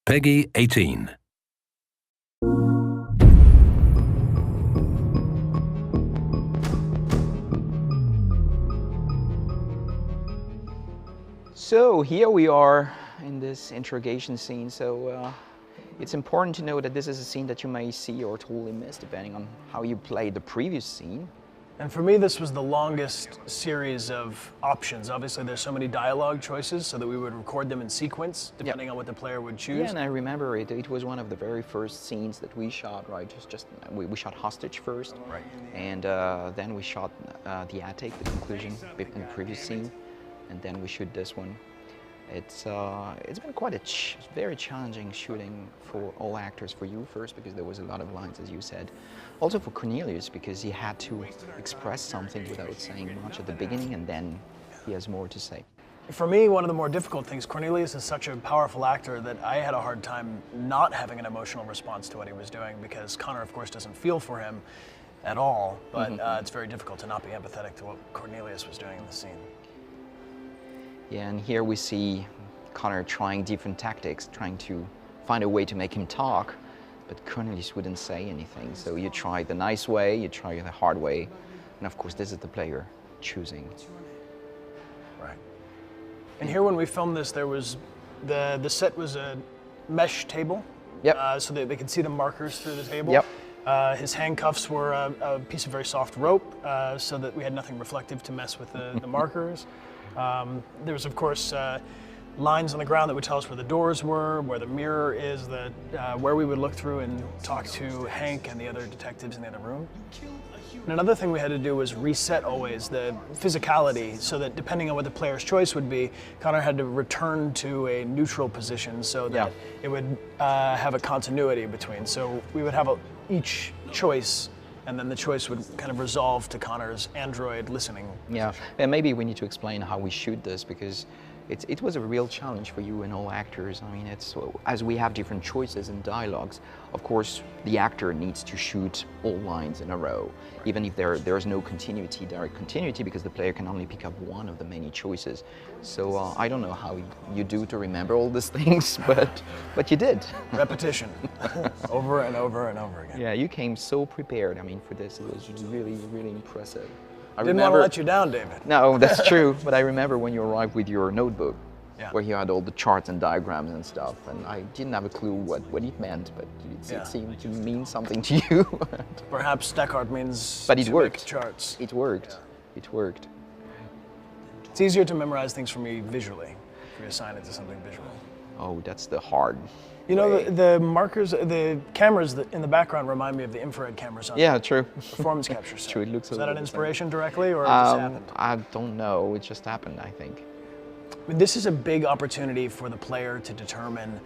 Peggy 18. So here we are in this interrogation scene. It's important to know that this is a scene that you may see or totally miss depending on how you played the previous scene. And for me, this was the longest series of options. Obviously, there's so many dialogue choices, so that we would record them in sequence, depending on what the player would choose. Yeah, and I remember it was one of the very first scenes that we shot, right? We shot hostage first, right? And then we shot the attic, the conclusion in the previous scene, and then we shoot this one. It's been quite a very challenging shooting for all actors, for you first, because there was a lot of lines, as you said. Also for Cornelius, because he had to express something without saying much at the beginning, and then he has more to say. For me, one of the more difficult things, Cornelius is such a powerful actor that I had a hard time not having an emotional response to what he was doing, because Connor, of course, doesn't feel for him at all, but it's very difficult to not be empathetic to what Cornelius was doing in the scene. Yeah, and here we see Connor trying different tactics, trying to find a way to make him talk, but Cornelius wouldn't say anything. So you try the nice way, you try the hard way, and of course this is the player choosing. Right. And here when we filmed this, there was, the set was a mesh table, so that they could see the markers through the table. Yep. His handcuffs were a piece of very soft rope, so that we had nothing reflective to mess with the markers. There was, of course, lines on the ground that would tell us where the doors were, where the mirror is, where we would look through and talk to Hank and the other detectives in the other room. And another thing we had to do was reset always the physicality, so that depending on what the player's choice would be, Connor had to return to a neutral position so that it would have a continuity between. So we would have each choice, and then the choice would kind of resolve to Connor's android listening. Yeah, and maybe we need to explain how we shoot this, because it was a real challenge for you and all actors. I mean, as we have different choices and dialogues, of course, the actor needs to shoot all lines in a row, even if there's no direct continuity, because the player can only pick up one of the many choices. So I don't know how you do to remember all these things, but you did. Repetition, over and over and over again. Yeah, you came so prepared. I mean, for this, it was really, really impressive. I didn't want to let you down, David. No, that's true. But I remember when you arrived with your notebook, where you had all the charts and diagrams and stuff, and I didn't have a clue what it meant, but it seemed to mean something to you. Perhaps Dechart means but it worked. Make charts. It worked. Yeah. It worked. It's easier to memorize things for me visually, if you assign it to something visual. Oh, that's the hard You know, the markers, the cameras in the background remind me of the infrared cameras on true. performance capture set. True, it looks Is that an inspiration directly, or it just just happened? I don't know. It just happened, I think. I mean, this is a big opportunity for the player to determine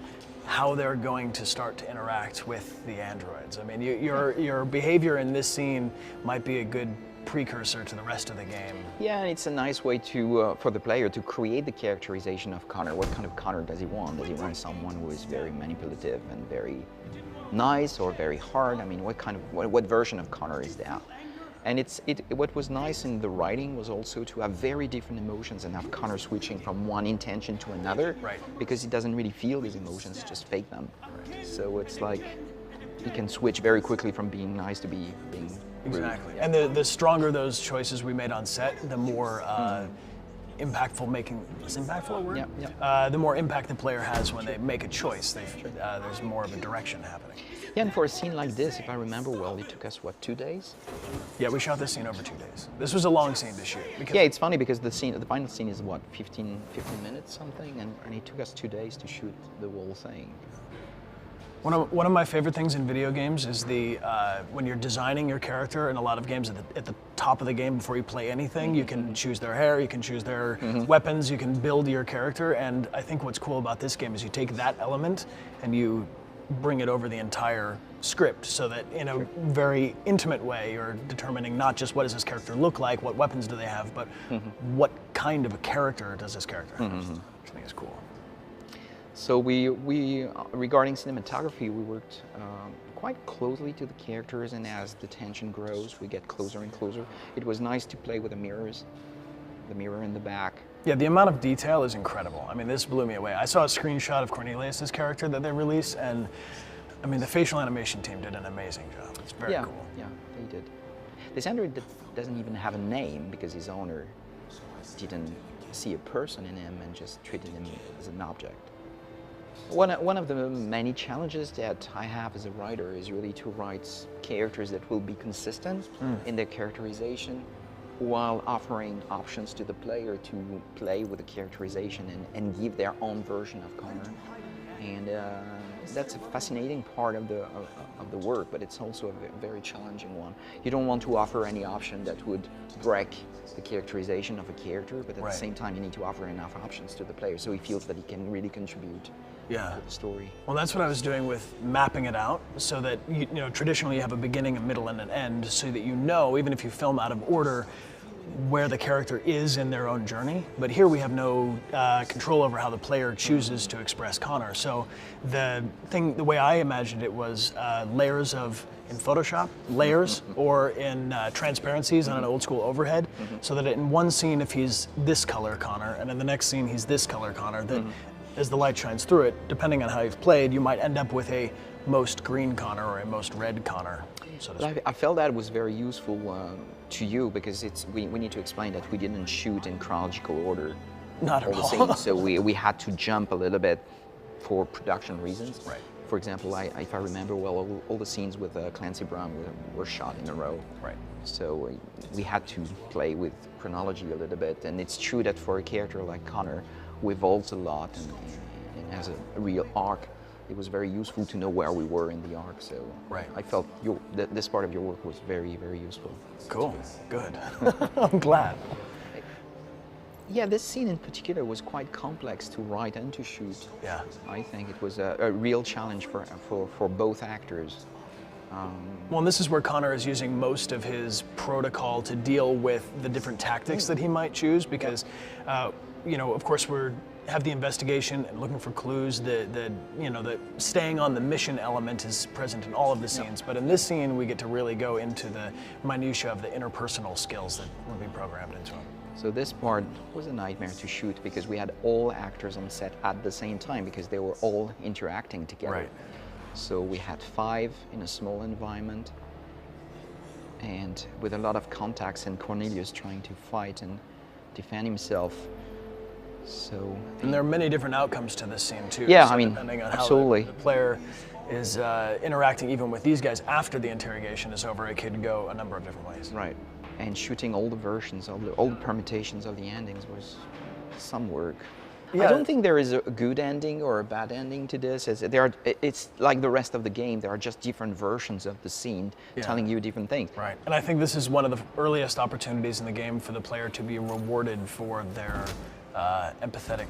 how they're going to start to interact with the androids. I mean, your behavior in this scene might be a good precursor to the rest of the game. Yeah, and it's a nice way to for the player to create the characterization of Connor. What kind of Connor does he want? Does he want someone who is very manipulative and very nice, or very hard? I mean, what version of Connor is that? And what was nice in the writing was also to have very different emotions and have Connor switching from one intention to another, because he doesn't really feel his emotions, just fake them. So it's like he can switch very quickly from being nice to being rude. Exactly. And the stronger those choices we made on set, the more impactful is impactful a word? The more impact the player has when they make a choice. There's more of a direction happening. Yeah, and for a scene like this, if I remember well, it took us, what, 2 days? Yeah, we shot this scene over 2 days. This was a long scene to shoot. Yeah, it's funny because the final scene is, what, 15 minutes something, and it took us 2 days to shoot the whole thing. One of my favorite things in video games is when you're designing your character. In a lot of games, at the top of the game, before you play anything, you can choose their hair, you can choose their weapons, you can build your character. And I think what's cool about this game is you take that element and you bring it over the entire script, so that in a very intimate way, you're determining not just what does this character look like, what weapons do they have, but what kind of a character does this character have, which I think is cool. So regarding cinematography, we worked quite closely to the characters, and as the tension grows, we get closer and closer. It was nice to play with the mirrors, the mirror in the back, Yeah, the amount of detail is incredible. I mean, this blew me away. I saw a screenshot of Cornelius's character that they released, and I mean, the facial animation team did an amazing job. It's very cool. Yeah, they did. This android doesn't even have a name because his owner didn't see a person in him and just treated him as an object. One of the many challenges that I have as a writer is really to write characters that will be consistent in their characterization while offering options to the player to play with the characterization and give their own version of Connor. And that's a fascinating part of the work, but it's also a very challenging one. You don't want to offer any option that would break the characterization of a character, but at the same time you need to offer enough options to the player so he feels that he can really contribute to the story. Well, that's what I was doing with mapping it out, so that you know, traditionally you have a beginning, a middle, and an end, so that you know, even if you film out of order, where the character is in their own journey. But here we have no control over how the player chooses to express Connor. So the way I imagined it was layers in Photoshop, layers, or in transparencies on an old school overhead, so that in one scene, if he's this color Connor, and in the next scene, he's this color Connor, that as the light shines through it, depending on how you've played, you might end up with a most green Connor or a most red Connor. So I felt that was very useful to you because we need to explain that we didn't shoot in chronological order. Not at all. Scenes, so we had to jump a little bit for production reasons. Right. For example, if I remember well, all the scenes with Clancy Brown were shot in a row. Right. So we had to play with chronology a little bit, and it's true that for a character like Connor, who evolves a lot and has a real arc, it was very useful to know where we were in the arc. So I felt this part of your work was very, very useful. Cool, good. I'm glad. Yeah, this scene in particular was quite complex to write and to shoot. Yeah. I think it was a real challenge for both actors. Well, and this is where Connor is using most of his protocol to deal with the different tactics that he might choose, because, you know, of course we have the investigation and looking for clues. The staying on the mission element is present in all of the scenes, but in this scene we get to really go into the minutia of the interpersonal skills that will be programmed into him. So this part was a nightmare to shoot because we had all actors on set at the same time because they were all interacting together. Right. So we had 5 in a small environment and with a lot of contacts, and Cornelius trying to fight and defend himself. So, and there are many different outcomes to this scene too. Yeah, so I mean, depending on absolutely. how the player is interacting even with these guys after the interrogation is over, it could go a number of different ways. Right. And shooting all the versions, all the permutations of the endings was some work. Yeah. I don't think there is a good ending or a bad ending to this. It's like the rest of the game. There are just different versions of the scene telling you different things. Right. And I think this is one of the earliest opportunities in the game for the player to be rewarded for their empathetic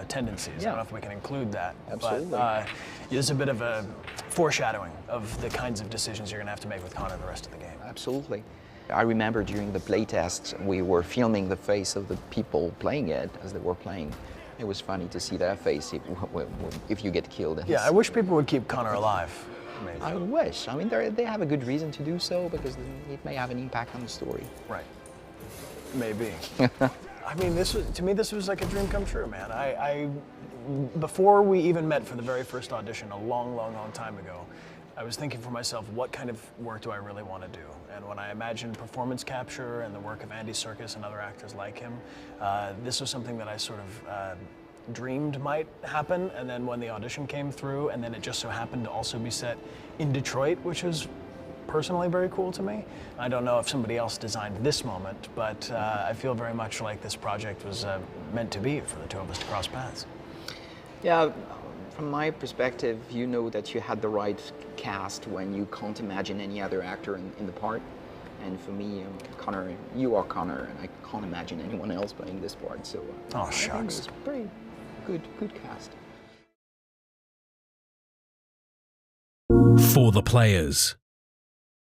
tendencies. I don't know if we can include that. Absolutely. But there's a bit of a foreshadowing of the kinds of decisions you're going to have to make with Connor the rest of the game. Absolutely. I remember during the playtest, we were filming the face of the people playing it as they were playing. It was funny to see their face if you get killed. Yeah, I wish people would keep Connor alive. Maybe. I wish. I mean, they have a good reason to do so because it may have an impact on the story. Right. Maybe. I mean, to me, this was like a dream come true, man. Before we even met for the very first audition a long, long, long time ago, I was thinking for myself, what kind of work do I really want to do? And when I imagined performance capture and the work of Andy Serkis and other actors like him, this was something that I sort of dreamed might happen. And then when the audition came through, and then it just so happened to also be set in Detroit, which was personally very cool to me. I don't know if somebody else designed this moment, but I feel very much like this project was meant to be for the two of us to cross paths. Yeah. From my perspective, you know that you had the right cast when you can't imagine any other actor in the part. And for me, Connor, you are Connor, and I can't imagine anyone else playing this part. So I think it's pretty good cast. For the players.